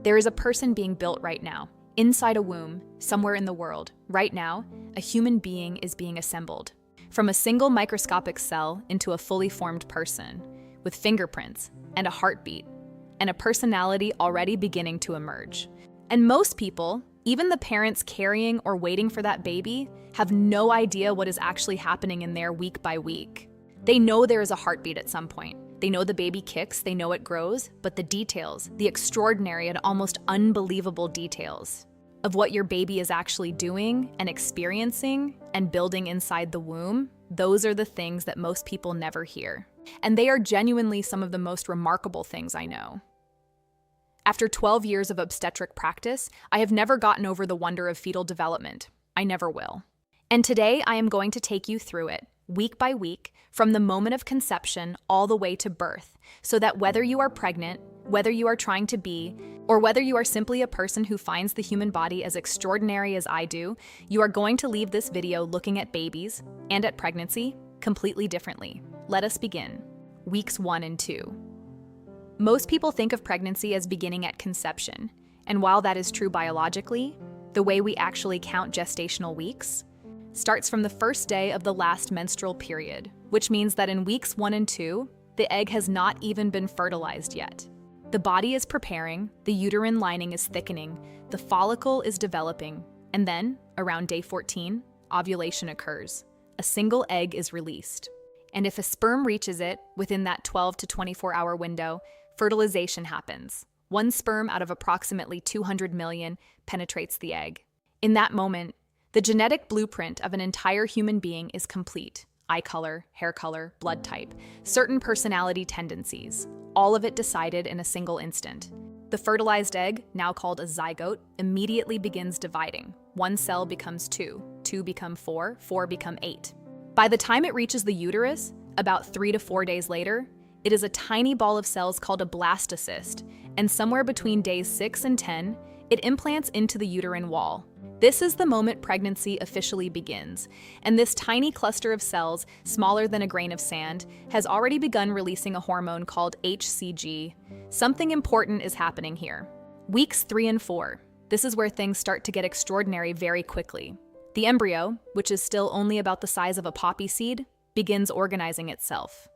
There is a person being built right now. Inside a womb, somewhere in the world, right now, a human being is being assembled. From a single microscopic cell into a fully formed person, with fingerprints and a heartbeat, and a personality already beginning to emerge. And most people, even the parents carrying or waiting for that baby, have no idea what is actually happening in there week by week. They know there is a heartbeat at some point. They know the baby kicks, they know it grows, but the details, the extraordinary and almost unbelievable details of what your baby is actually doing and experiencing and building inside the womb, those are the things that most people never hear. And they are genuinely some of the most remarkable things I know. After 12 years of obstetric practice, I have never gotten over the wonder of fetal development. I never will. And today I am going to take you through it, week by week, from the moment of conception all the way to birth, so that whether you are pregnant, whether you are trying to be, or whether you are simply a person who finds the human body as extraordinary as I do, you are going to leave this video looking at babies and at pregnancy completely differently. Let us begin. Weeks 1 and 2. Most people think of pregnancy as beginning at conception, and while that is true biologically, the way we actually count gestational weeks starts from the first day of the last menstrual period, which means that in weeks 1 and 2, the egg has not even been fertilized yet. The body is preparing, the uterine lining is thickening, the follicle is developing, and then, around day 14, ovulation occurs. A single egg is released. And if a sperm reaches it within that 12 to 24-hour window, fertilization happens. One sperm out of approximately 200 million penetrates the egg. In that moment, the genetic blueprint of an entire human being is complete. Eye color, hair color, blood type, certain personality tendencies, all of it decided in a single instant. The fertilized egg, now called a zygote, immediately begins dividing. One cell becomes 2, 2 become 4, 4 become 8. By the time it reaches the uterus, about 3 to 4 days later, it is a tiny ball of cells called a blastocyst, and somewhere between days 6 and 10, it implants into the uterine wall. This is the moment pregnancy officially begins, and this tiny cluster of cells, smaller than a grain of sand, has already begun releasing a hormone called HCG. Something important is happening here. Weeks 3 and 4. This is where things start to get extraordinary very quickly. The embryo, which is still only about the size of a poppy seed, begins organizing itself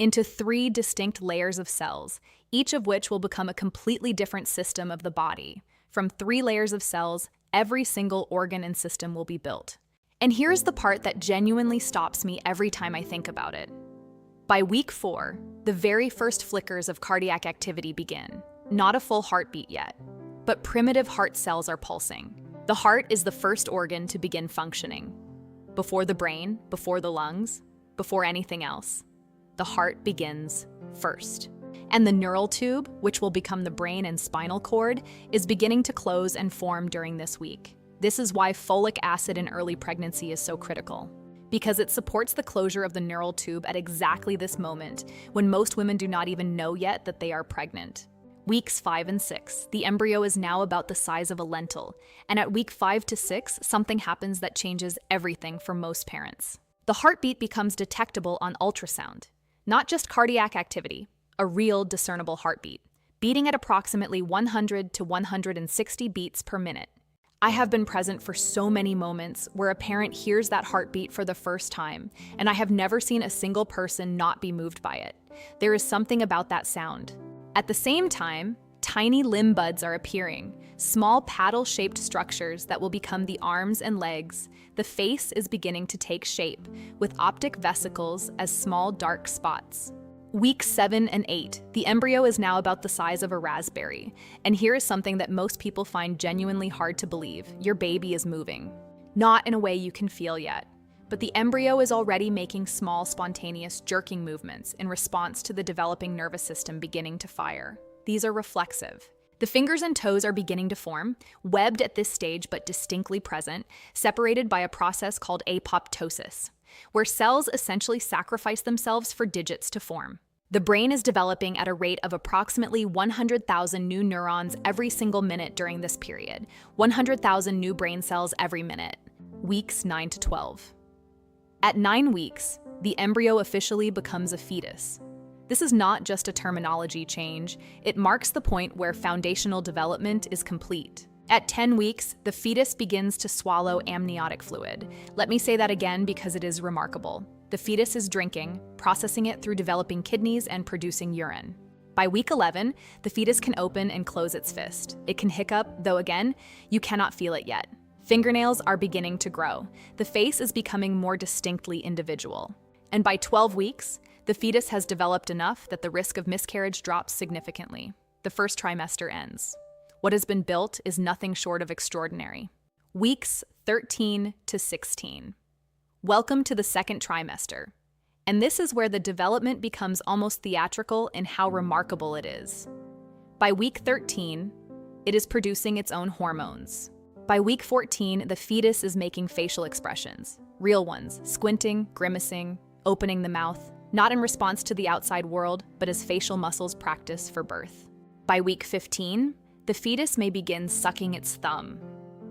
into 3 distinct layers of cells, each of which will become a completely different system of the body. From 3 layers of cells, every single organ and system will be built. And here's the part that genuinely stops me every time I think about it. By week 4, the very first flickers of cardiac activity begin. Not a full heartbeat yet, but primitive heart cells are pulsing. The heart is the first organ to begin functioning. Before the brain, before the lungs, before anything else, the heart begins first. And the neural tube, which will become the brain and spinal cord, is beginning to close and form during this week. This is why folic acid in early pregnancy is so critical, because it supports the closure of the neural tube at exactly this moment, when most women do not even know yet that they are pregnant. Weeks 5 and 6, the embryo is now about the size of a lentil, and at week 5 to 6, something happens that changes everything for most parents. The heartbeat becomes detectable on ultrasound, not just cardiac activity, a real discernible heartbeat, beating at approximately 100 to 160 beats per minute. I have been present for so many moments where a parent hears that heartbeat for the first time, and I have never seen a single person not be moved by it. There is something about that sound. At the same time, tiny limb buds are appearing, small paddle-shaped structures that will become the arms and legs. The face is beginning to take shape, with optic vesicles as small dark spots. Weeks 7 and 8, the embryo is now about the size of a raspberry. And here is something that most people find genuinely hard to believe. Your baby is moving. Not in a way you can feel yet, but the embryo is already making small, spontaneous jerking movements in response to the developing nervous system beginning to fire. These are reflexive. The fingers and toes are beginning to form, webbed at this stage but distinctly present, separated by a process called apoptosis, where cells essentially sacrifice themselves for digits to form. The brain is developing at a rate of approximately 100,000 new neurons every single minute during this period, 100,000 new brain cells every minute. Weeks 9 to 12. At 9 weeks, the embryo officially becomes a fetus. This is not just a terminology change, it marks the point where foundational development is complete. At 10 weeks, the fetus begins to swallow amniotic fluid. Let me say that again because it is remarkable. The fetus is drinking, processing it through developing kidneys and producing urine. By week 11, the fetus can open and close its fist. It can hiccup, though again, you cannot feel it yet. Fingernails are beginning to grow. The face is becoming more distinctly individual. And by 12 weeks, the fetus has developed enough that the risk of miscarriage drops significantly. The first trimester ends. What has been built is nothing short of extraordinary. Weeks 13 to 16. Welcome to the second trimester. And this is where the development becomes almost theatrical in how remarkable it is. By week 13, it is producing its own hormones. By week 14, the fetus is making facial expressions, real ones, squinting, grimacing, opening the mouth, not in response to the outside world, but as facial muscles practice for birth. By week 15, the fetus may begin sucking its thumb.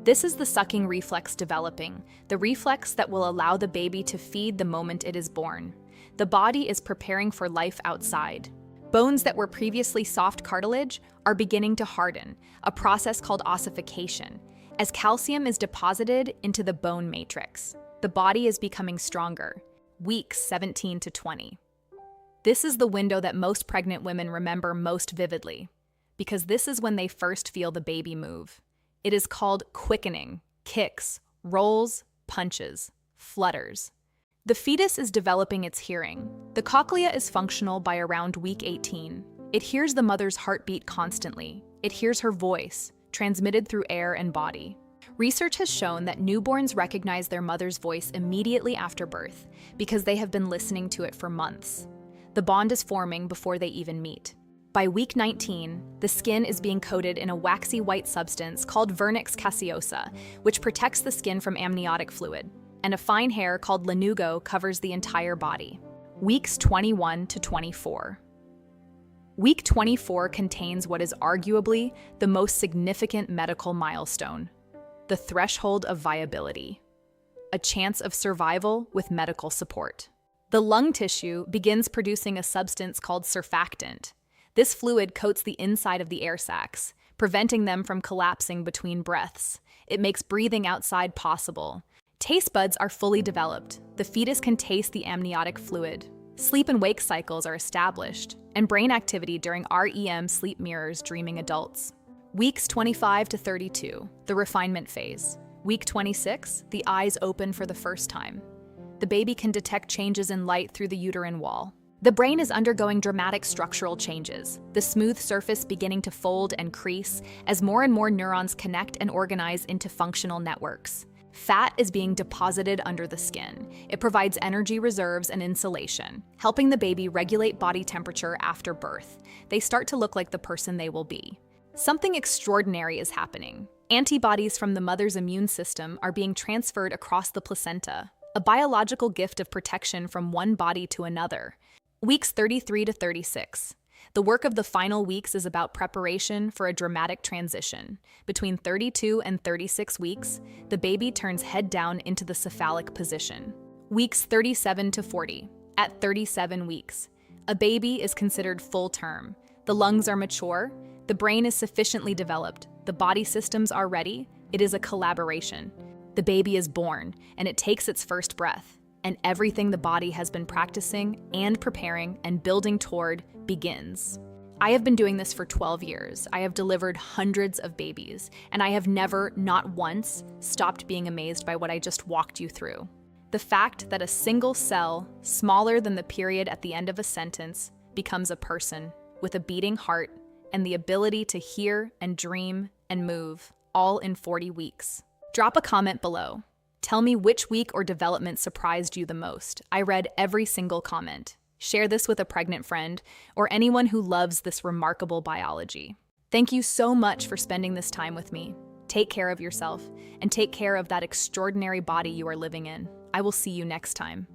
This is the sucking reflex developing, the reflex that will allow the baby to feed the moment it is born. The body is preparing for life outside. Bones that were previously soft cartilage are beginning to harden, a process called ossification. As calcium is deposited into the bone matrix, the body is becoming stronger. Weeks 17 to 20. This is the window that most pregnant women remember most vividly, because this is when they first feel the baby move. It is called quickening, kicks, rolls, punches, flutters. The fetus is developing its hearing. The cochlea is functional by around week 18. It hears the mother's heartbeat constantly. It hears her voice, transmitted through air and body. Research has shown that newborns recognize their mother's voice immediately after birth because they have been listening to it for months. The bond is forming before they even meet. By week 19, the skin is being coated in a waxy white substance called vernix caseosa, which protects the skin from amniotic fluid, and a fine hair called lanugo covers the entire body. Weeks 21 to 24. Week 24 contains what is arguably the most significant medical milestone, the threshold of viability, a chance of survival with medical support. The lung tissue begins producing a substance called surfactant. This fluid coats the inside of the air sacs, preventing them from collapsing between breaths. It makes breathing outside possible. Taste buds are fully developed. The fetus can taste the amniotic fluid. Sleep and wake cycles are established, and brain activity during REM sleep mirrors dreaming adults. Weeks 25 to 32, the refinement phase. Week 26, the eyes open for the first time. The baby can detect changes in light through the uterine wall. The brain is undergoing dramatic structural changes, the smooth surface beginning to fold and crease as more and more neurons connect and organize into functional networks. Fat is being deposited under the skin. It provides energy reserves and insulation, helping the baby regulate body temperature after birth. They start to look like the person they will be. Something extraordinary is happening. Antibodies from the mother's immune system are being transferred across the placenta, a biological gift of protection from one body to another. Weeks 33 to 36. The work of the final weeks is about preparation for a dramatic transition. Between 32 and 36 weeks, the baby turns head down into the cephalic position. Weeks 37 to 40. At 37 weeks, a baby is considered full term. The lungs are mature, the brain is sufficiently developed, the body systems are ready. It is a collaboration. The baby is born, and it takes its first breath. And everything the body has been practicing and preparing and building toward begins. I have been doing this for 12 years. I have delivered hundreds of babies, and I have never, not once, stopped being amazed by what I just walked you through. The fact that a single cell, smaller than the period at the end of a sentence, becomes a person with a beating heart and the ability to hear and dream and move, all in 40 weeks. Drop a comment below. Tell me which week or development surprised you the most. I read every single comment. Share this with a pregnant friend or anyone who loves this remarkable biology. Thank you so much for spending this time with me. Take care of yourself and take care of that extraordinary body you are living in. I will see you next time.